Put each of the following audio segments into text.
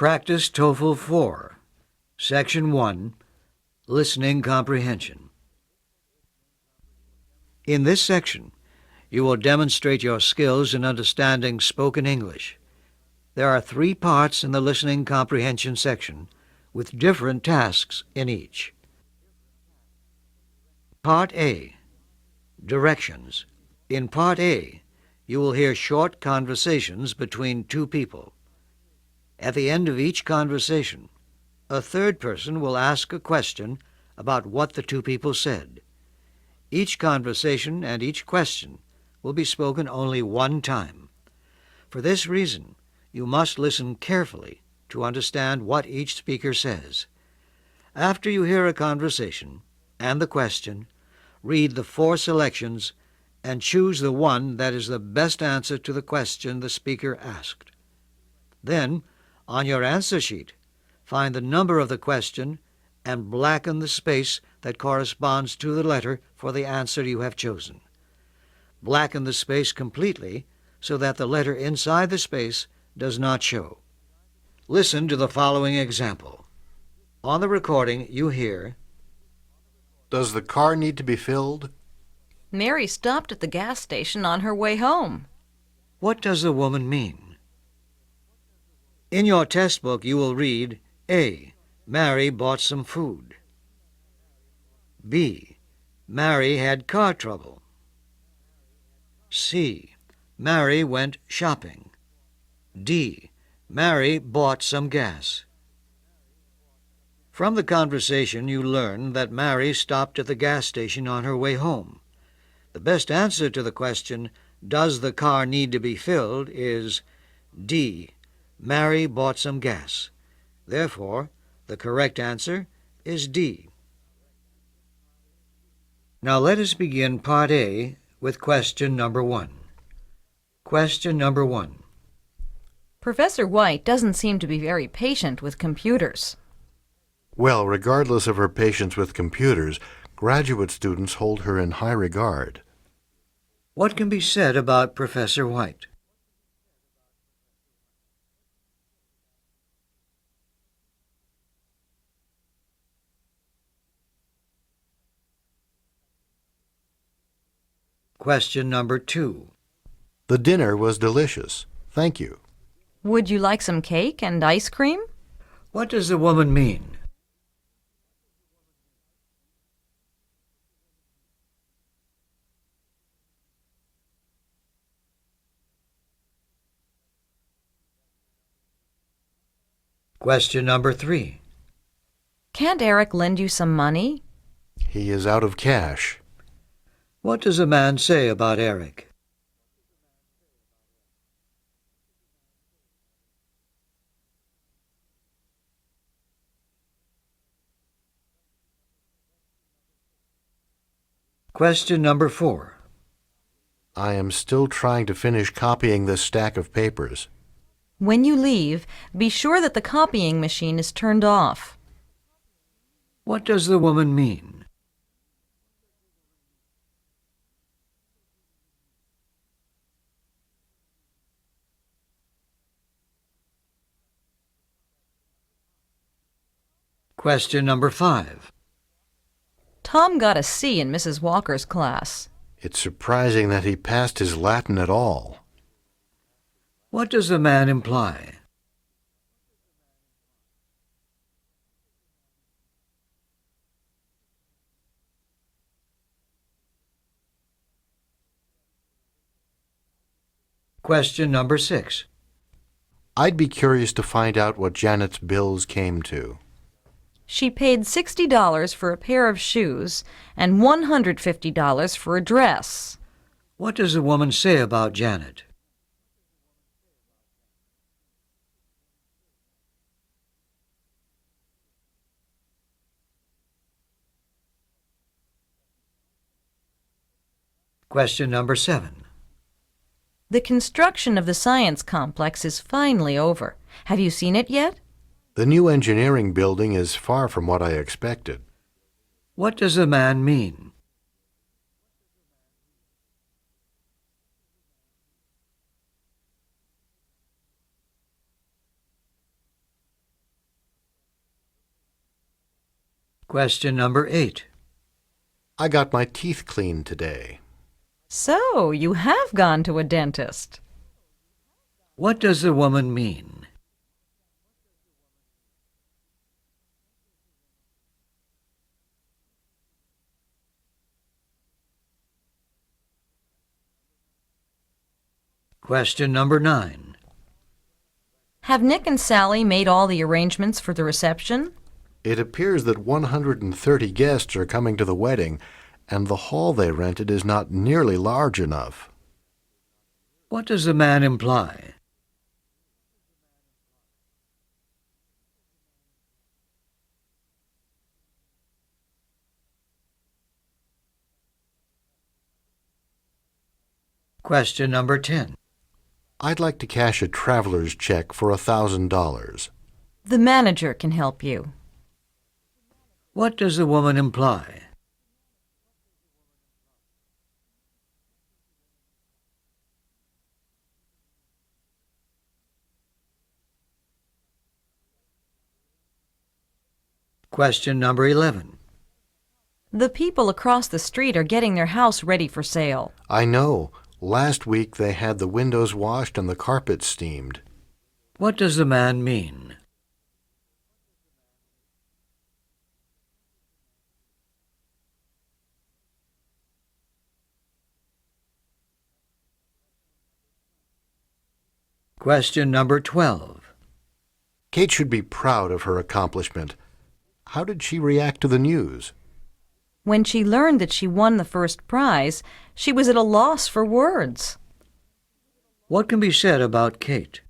Practice Toefl 4, Section 1, Listening Comprehension. In this section, you will demonstrate your skills in understanding spoken English. There are 3 parts in the listening comprehension section, with different tasks in each. Part A, Directions. In Part A, you will hear short conversations between 2 people. At the end of each conversation, a third person will ask a question about what the 2 people said. Each conversation and each question will be spoken only one time. For this reason, you must listen carefully to understand what each speaker says. After you hear a conversation and the question, read the 4 selections and choose the one that is the best answer to the question the speaker asked. Then, on your answer sheet, find the number of the question and blacken the space that corresponds to the letter for the answer you have chosen. Blacken the space completely so that the letter inside the space does not show. Listen to the following example. On the recording, you hear, "Does the car need to be filled?" Mary stopped at the gas station on her way home. "What does the woman mean?" In your test book, you will read, A. Mary bought some food. B. Mary had car trouble. C. Mary went shopping. D. Mary bought some gas. From the conversation, you learn that Mary stopped at the gas station on her way home. The best answer to the question, "Does the car need to be filled?" is D. Mary bought some gas. Therefore, the correct answer is D. Now let us begin Part A with question number 1. Question number 1. Professor White doesn't seem to be very patient with computers. Well, regardless of her patience with computers, graduate students hold her in high regard. What can be said about Professor White? Question number 2. The dinner was delicious. Thank you. Would you like some cake and ice cream? What does the woman mean? Question number 3. Can't Eric lend you some money? He is out of cash. What does a man say about Eric? Question number 4. I am still trying to finish copying this stack of papers. When you leave, be sure that the copying machine is turned off. What does the woman mean? Question number 5. Tom got a C in Mrs. Walker's class. It's surprising that he passed his Latin at all. What does the man imply? Question number 6. I'd be curious to find out what Janet's bills came to. She paid $60 for a pair of shoes and $150 for a dress. What does the woman say about Janet? Question number 7. The construction of the science complex is finally over. Have you seen it yet? The new engineering building is far from what I expected. What does the man mean? Question number 8. I got my teeth cleaned today. So, you have gone to a dentist. What does the woman mean? Question number 9. Have Nick and Sally made all the arrangements for the reception? It appears that 130 guests are coming to the wedding, and the hall they rented is not nearly large enough. What does the man imply? Question number 10. I'd like to cash a traveler's check for $1,000. The manager can help you. What does the woman imply? Question number 11. The people across the street are getting their house ready for sale. I know. Last week they had the windows washed and the carpet steamed. What does the man mean? Question number 12. Kate should be proud of her accomplishment. How did she react to the news? When she learned that she won the first prize, she was at a loss for words. What can be said about Kate?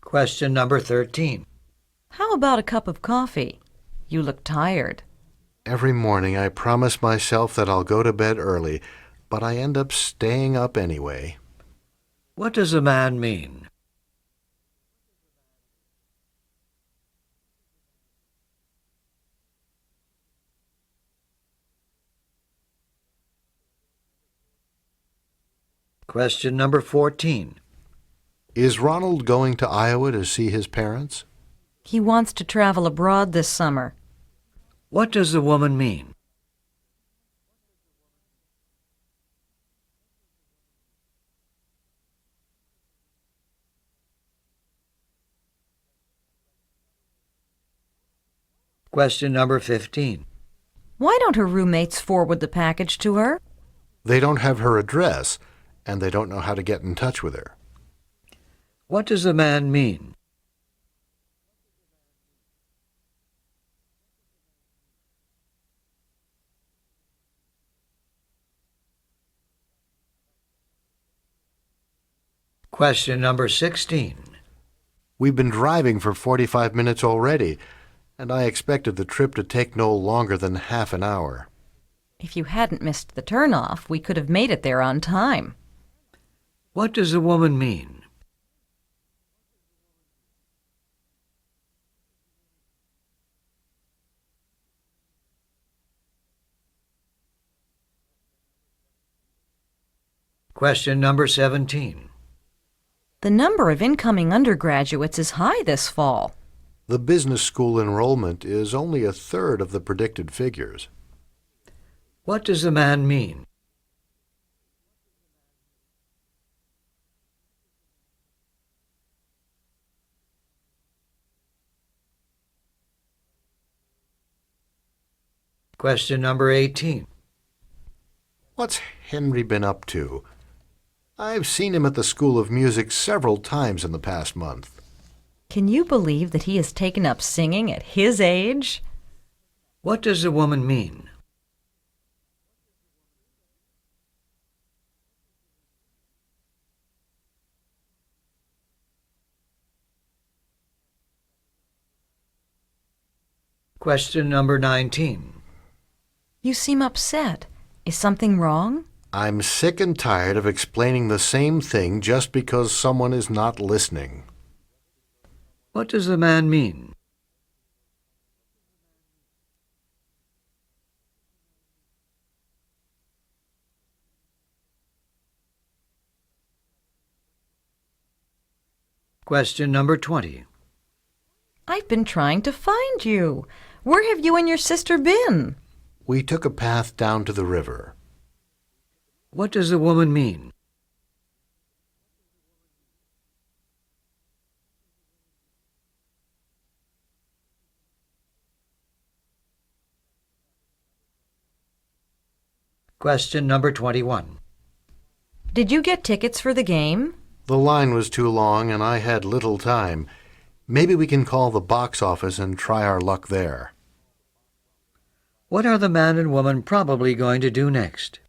Question number 13. How about a cup of coffee? You look tired. Every morning I promise myself that I'll go to bed early, but I end up staying up anyway. What does the man mean? Question number 14. Is Ronald going to Iowa to see his parents? He wants to travel abroad this summer. What does the woman mean? Question number 15. Why don't her roommates forward the package to her? They don't have her address, and they don't know how to get in touch with her. What does the man mean? Question number 16. We've been driving for 45 minutes already, and I expected the trip to take no longer than half an hour. If you hadn't missed the turnoff, we could have made it there on time. What does the woman mean? Question number 17. The number of incoming undergraduates is high this fall. The business school enrollment is only a third of the predicted figures. What does the man mean? Question number 18. What's Henry been up to? I've seen him at the School of Music several times in the past month. Can you believe that he has taken up singing at his age? What does the woman mean? Question number 19. You seem upset. Is something wrong? I'm sick and tired of explaining the same thing just because someone is not listening. What does the man mean? Question number 20. I've been trying to find you. Where have you and your sister been? We took a path down to the river. What does the woman mean? Question number 21. Did you get tickets for the game? The line was too long and I had little time. Maybe we can call the box office and try our luck there. What are the man and woman probably going to do next?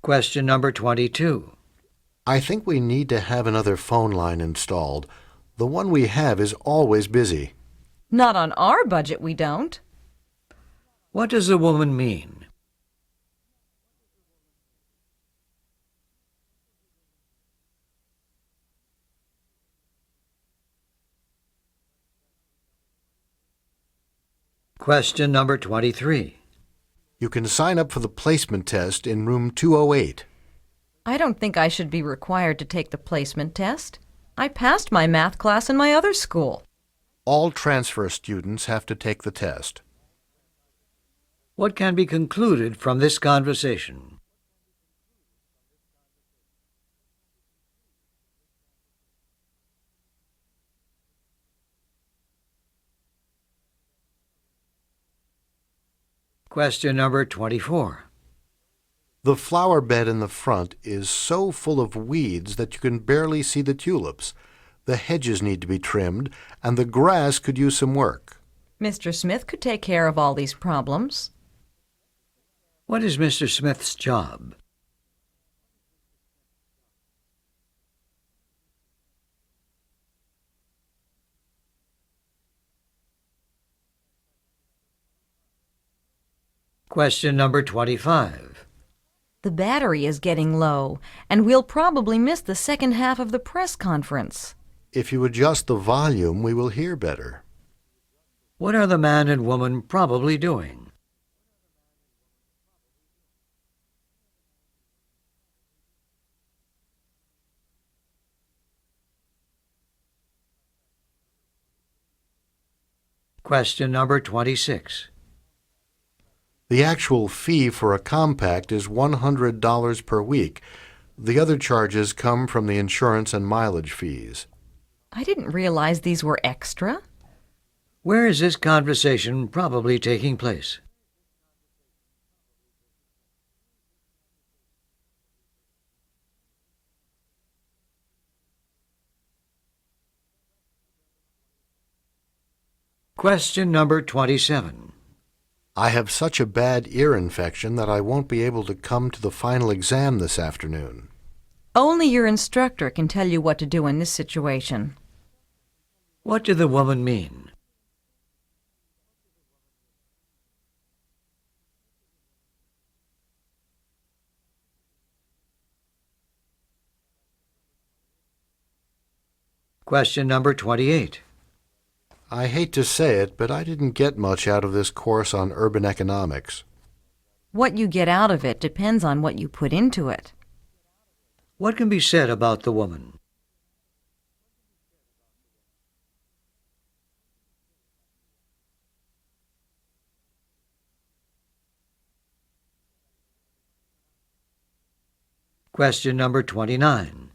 Question number 22. I think we need to have another phone line installed. The one we have is always busy. Not on our budget, we don't. What does the woman mean? Question number 23. You can sign up for the placement test in room 208. I don't think I should be required to take the placement test. I passed my math class in my other school. All transfer students have to take the test. What can be concluded from this conversation? Question number 24. The flower bed in the front is so full of weeds that you can barely see the tulips. The hedges need to be trimmed, and the grass could use some work. Mr. Smith could take care of all these problems. What is Mr. Smith's job? Question number 25. The battery is getting low, and we'll probably miss the second half of the press conference. If you adjust the volume, we will hear better. What are the man and woman probably doing? Question number 26. The actual fee for a compact is $100 per week. The other charges come from the insurance and mileage fees. I didn't realize these were extra. Where is this conversation probably taking place? Question number 27. I have such a bad ear infection that I won't be able to come to the final exam this afternoon. Only your instructor can tell you what to do in this situation. What did the woman mean? Question number 28. I hate to say it, but I didn't get much out of this course on urban economics. What you get out of it depends on what you put into it. What can be said about the woman? Question number 29.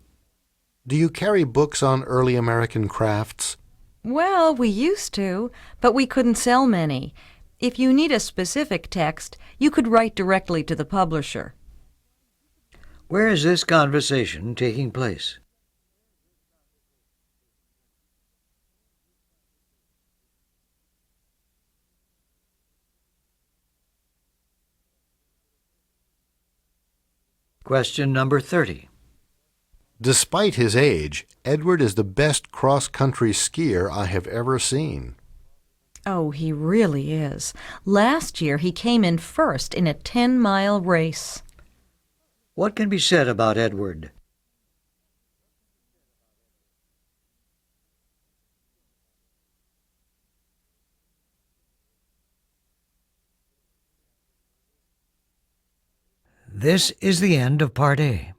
Do you carry books on early American crafts? Well, we used to, but we couldn't sell many. If you need a specific text, you could write directly to the publisher. Where is this conversation taking place? Question number 30. Despite his age, Edward is the best cross-country skier I have ever seen. Oh, he really is. Last year he came in first in a 10-mile race. What can be said about Edward? This is the end of Part A.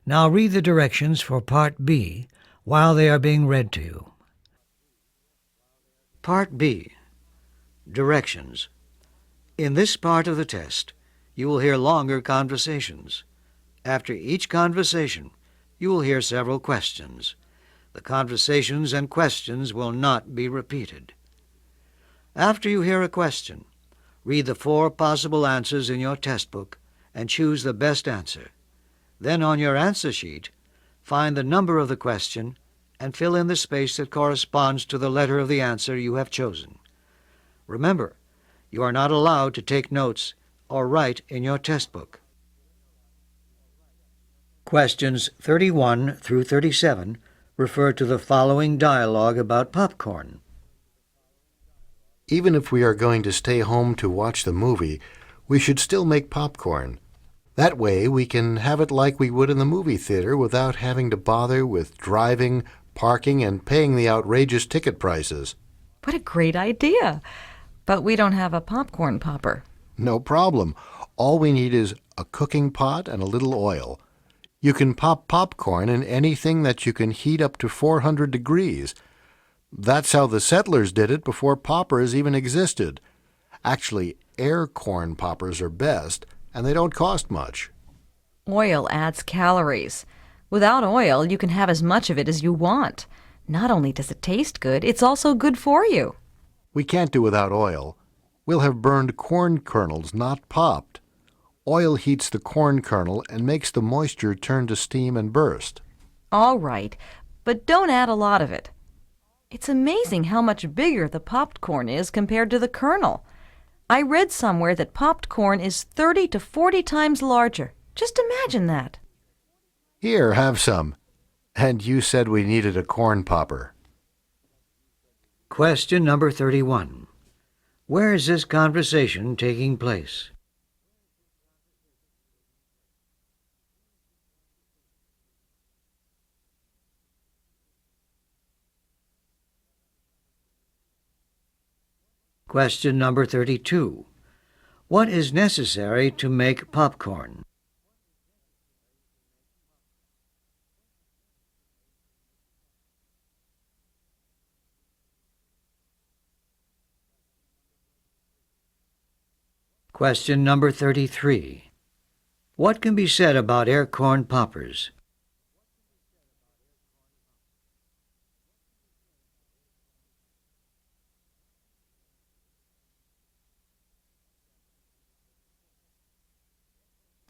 Now read the directions for Part B while they are being read to you. Part B. Directions. In this part of the test, you will hear longer conversations. After each conversation, you will hear several questions. The conversations and questions will not be repeated. After you hear a question, read the 4 possible answers in your test book and choose the best answer. Then on your answer sheet, find the number of the question and fill in the space that corresponds to the letter of the answer you have chosen. Remember, you are not allowed to take notes or write in your test book. Questions 31 through 37 refer to the following dialogue about popcorn. Even if we are going to stay home to watch the movie, we should still make popcorn. That way we can have it like we would in the movie theater without having to bother with driving, parking, and paying the outrageous ticket prices. What a great idea! But we don't have a popcorn popper. No problem. All we need is a cooking pot and a little oil. You can pop popcorn in anything that you can heat up to 400 degrees. That's how the settlers did it before poppers even existed. Actually, air corn poppers are best, and they don't cost much. Oil adds calories. Without oil, you can have as much of it as you want. Not only does it taste good, it's also good for you. We can't do without oil. We'll have burned corn kernels, not popped. Oil heats the corn kernel and makes the moisture turn to steam and burst. All right, but don't add a lot of it. It's amazing how much bigger the popped corn is compared to the kernel. I read somewhere that popped corn is 30 to 40 times larger. Just imagine that. Here, have some. And you said we needed a corn popper. Question number 31. Where is this conversation taking place? Question number 32. What is necessary to make popcorn? Question number 33. What can be said about air corn poppers?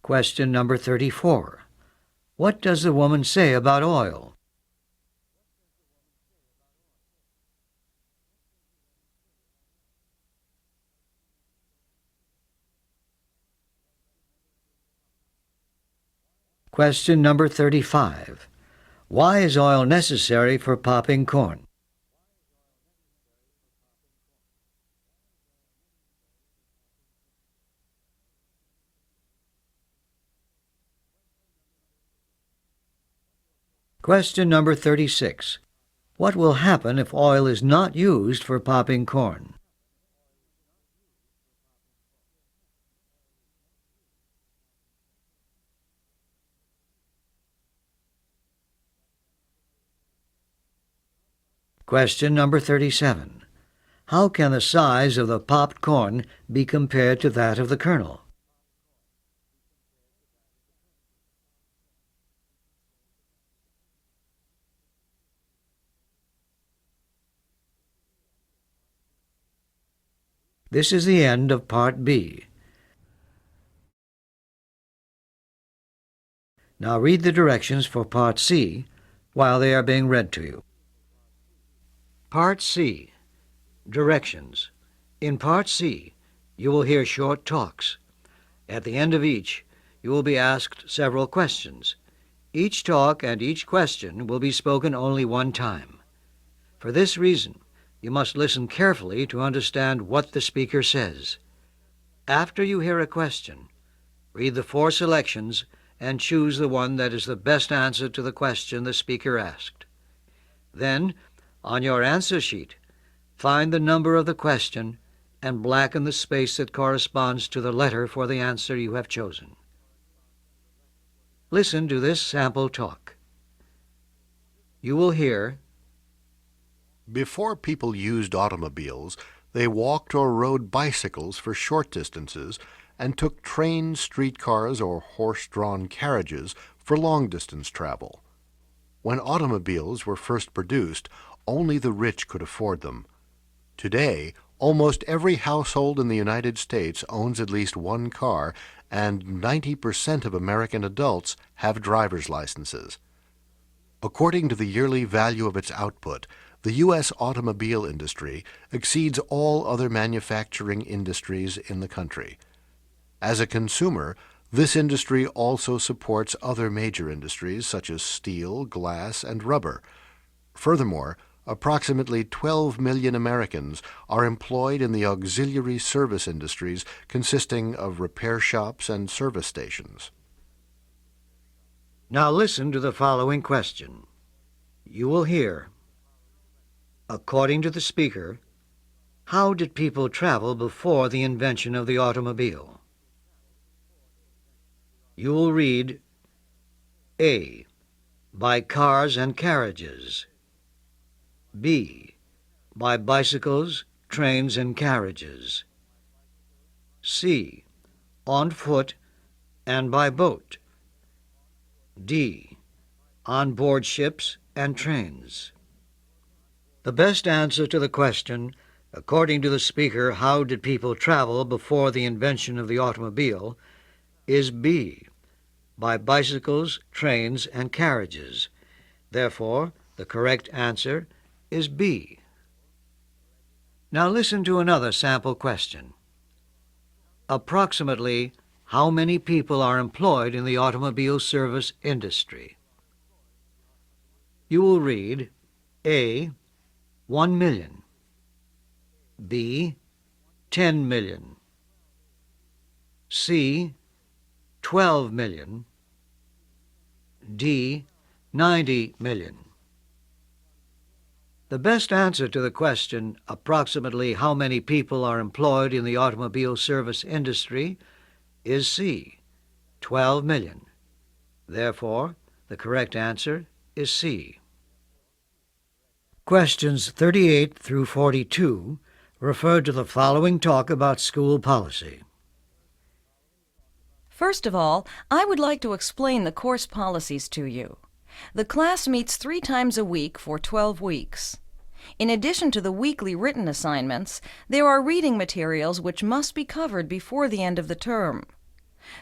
Question number 34. What does the woman say about oil? Question number 35. Why is oil necessary for popping corn? Question number 36. What will happen if oil is not used for popping corn? Question number 37. How can the size of the popped corn be compared to that of the kernel? This is the end of Part B. Now read the directions for Part C while they are being read to you. Part C. Directions. In Part C, you will hear short talks. At the end of each, you will be asked several questions. Each talk and each question will be spoken only one time. For this reason, you must listen carefully to understand what the speaker says. After you hear a question, read the 4 selections and choose the one that is the best answer to the question the speaker asked. Then, On your answer sheet, find the number of the question and blacken the space that corresponds to the letter for the answer you have chosen. Listen to this sample talk. You will hear, Before people used automobiles, they walked or rode bicycles for short distances and took trains, streetcars, or horse-drawn carriages for long-distance travel. When automobiles were first produced, only the rich could afford them. Today, almost every household in the United States owns at least one car, and 90% of American adults have driver's licenses. According to the yearly value of its output, the U.S. automobile industry exceeds all other manufacturing industries in the country. As a consumer, this industry also supports other major industries such as steel, glass, and rubber. Furthermore, approximately 12 million Americans are employed in the auxiliary service industries consisting of repair shops and service stations. now listen to the following question. You will hear, according to the speaker, how did people travel before the invention of the automobile? You will read, A, by cars and carriages. B, by bicycles, trains, and carriages. C, on foot and by boat. D, on board ships and trains. The best answer to the question, according to the speaker, how did people travel before the invention of the automobile, is B, by bicycles, trains, and carriages. Therefore, the correct answer is B. Now listen to another sample question. Approximately how many people are employed in the automobile service industry? You will read A, 1 million, B, 10 million, C, 12 million, D, 90 million. The best answer to the question, approximately how many people are employed in the automobile service industry, is C, 12 million. Therefore, the correct answer is C. Questions 38 through 42 refer to the following talk about school policy. First of all, I would like to explain the course policies to you. The class meets 3 times a week for 12 weeks. In addition to the weekly written assignments, there are reading materials which must be covered before the end of the term.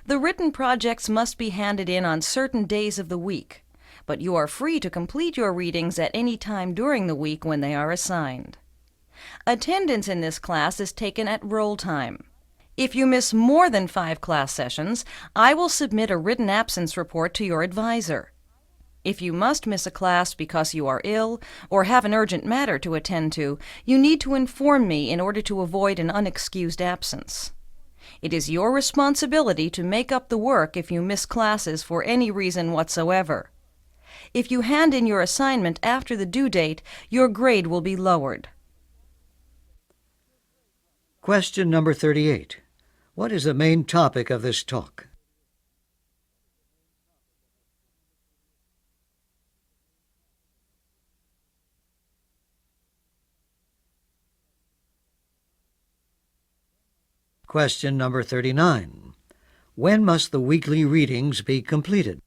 The written projects must be handed in on certain days of the week, but you are free to complete your readings at any time during the week when they are assigned. Attendance in this class is taken at roll time. If you miss more than 5 class sessions, I will submit a written absence report to your advisor. If you must miss a class because you are ill or have an urgent matter to attend to, you need to inform me in order to avoid an unexcused absence. It is your responsibility to make up the work if you miss classes for any reason whatsoever. If you hand in your assignment after the due date, your grade will be lowered. Question number 38. What is the main topic of this talk? Question number 39. When must the weekly readings be completed?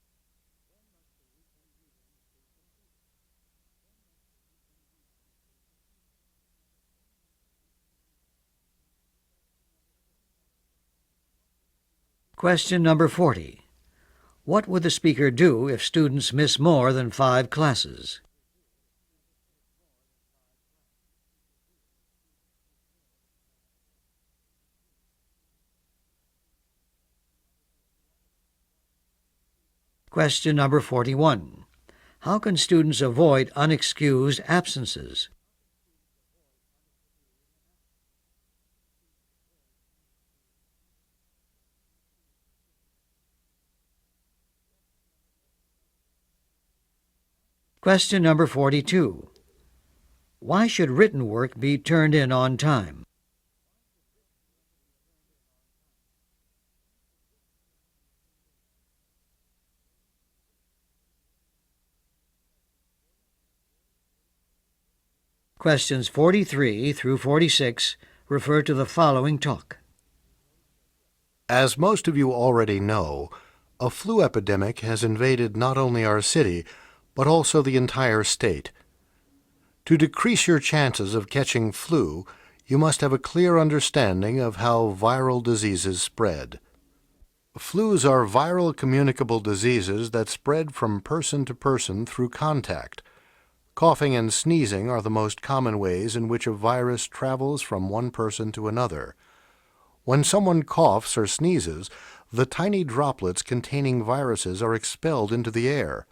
Question number 40. What would the speaker do if students miss more than 5 classes? Question number 41. How can students avoid unexcused absences? Question number 42. Why should written work be turned in on time? Questions 43 through 46 refer to the following talk. As most of you already know, a flu epidemic has invaded not only our city, but also the entire state. To decrease your chances of catching flu, you must have a clear understanding of how viral diseases spread. Flus are viral communicable diseases that spread from person to person through contact. Coughing and sneezing are the most common ways in which a virus travels from one person to another. When someone coughs or sneezes, the tiny droplets containing viruses are expelled into the air.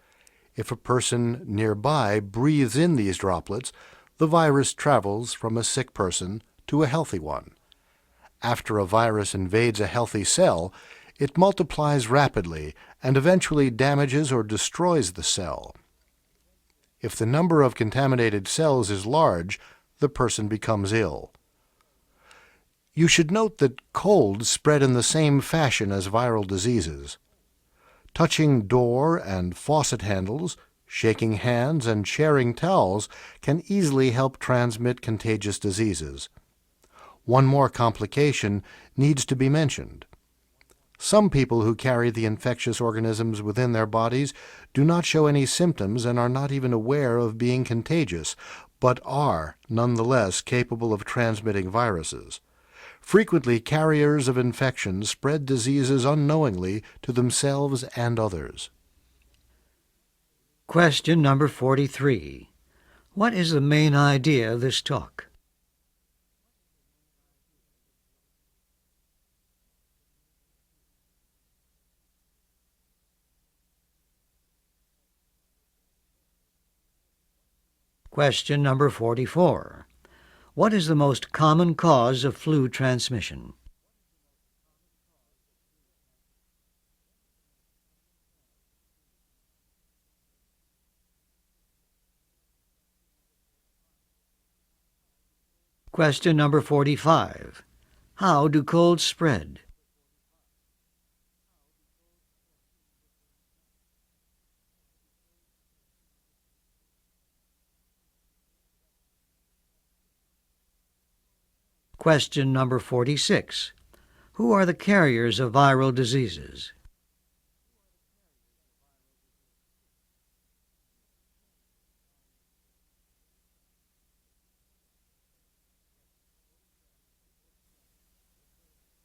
If a person nearby breathes in these droplets, the virus travels from a sick person to a healthy one. After a virus invades a healthy cell, it multiplies rapidly and eventually damages or destroys the cell. If the number of contaminated cells is large, the person becomes ill. You should note that colds spread in the same fashion as viral diseases. Touching door and faucet handles, shaking hands, and sharing towels can easily help transmit contagious diseases. One more complication needs to be mentioned. Some people who carry the infectious organisms within their bodies do not show any symptoms and are not even aware of being contagious, but are nonetheless capable of transmitting viruses. Frequently, carriers of infections spread diseases unknowingly to themselves and others. Question number 43. What is the main idea of this talk? Question number 44. What is the most common cause of flu transmission? Question number 45. How do colds spread? Question number 46. Who are the carriers of viral diseases?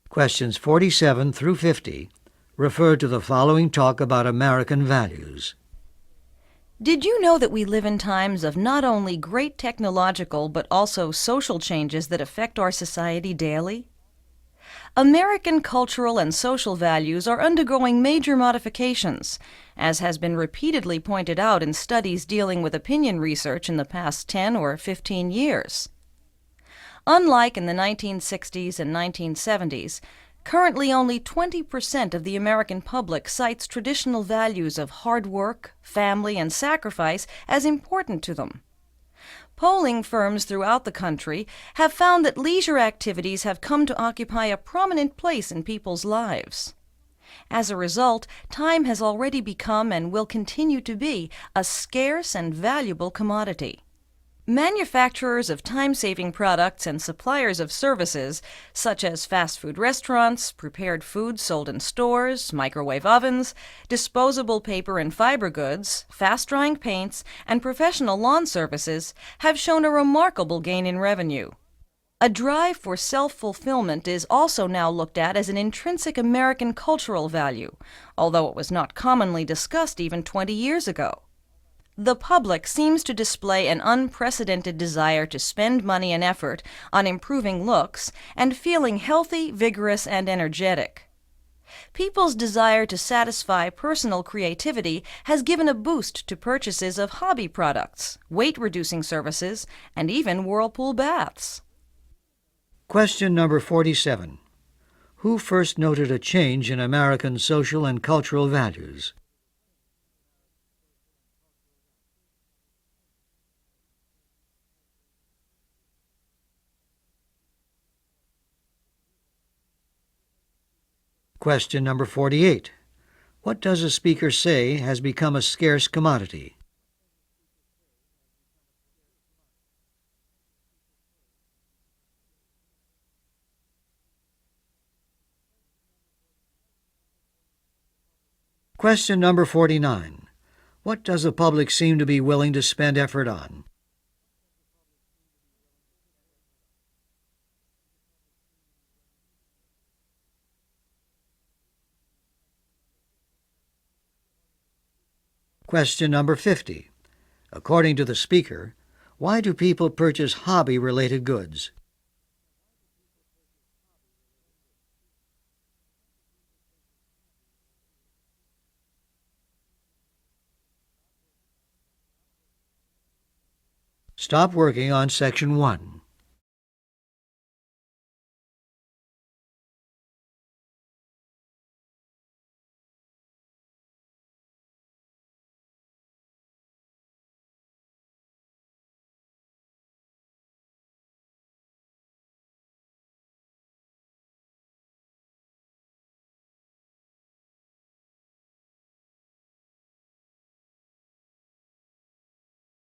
Questions 47 through 50 refer to the following talk about American values. Did you know that we live in times of not only great technological but also social changes that affect our society daily? American cultural and social values are undergoing major modifications, as has been repeatedly pointed out in studies dealing with opinion research in the past 10 or 15 years. Unlike in the 1960s and 1970s, currently only 20% of the American public cites traditional values of hard work, family, and sacrifice as important to them. Polling firms throughout the country have found that leisure activities have come to occupy a prominent place in people's lives. As a result, time has already become and will continue to be a scarce and valuable commodity. Manufacturers of time-saving products and suppliers of services, such as fast food restaurants, prepared foods sold in stores, microwave ovens, disposable paper and fiber goods, fast-drying paints, and professional lawn services, have shown a remarkable gain in revenue. A drive for self-fulfillment is also now looked at as an intrinsic American cultural value, although it was not commonly discussed even 20 years ago. The public seems to display an unprecedented desire to spend money and effort on improving looks and feeling healthy, vigorous, and energetic. People's desire to satisfy personal creativity has given a boost to purchases of hobby products, weight-reducing services, and even whirlpool baths. Question number 47. Who first noted a change in American social and cultural values? Question number 48. What does a speaker say has become a scarce commodity? Question number 49. What does the public seem to be willing to spend effort on? Question number 50. According to the speaker, why do people purchase hobby-related goods? Stop working on Section 1.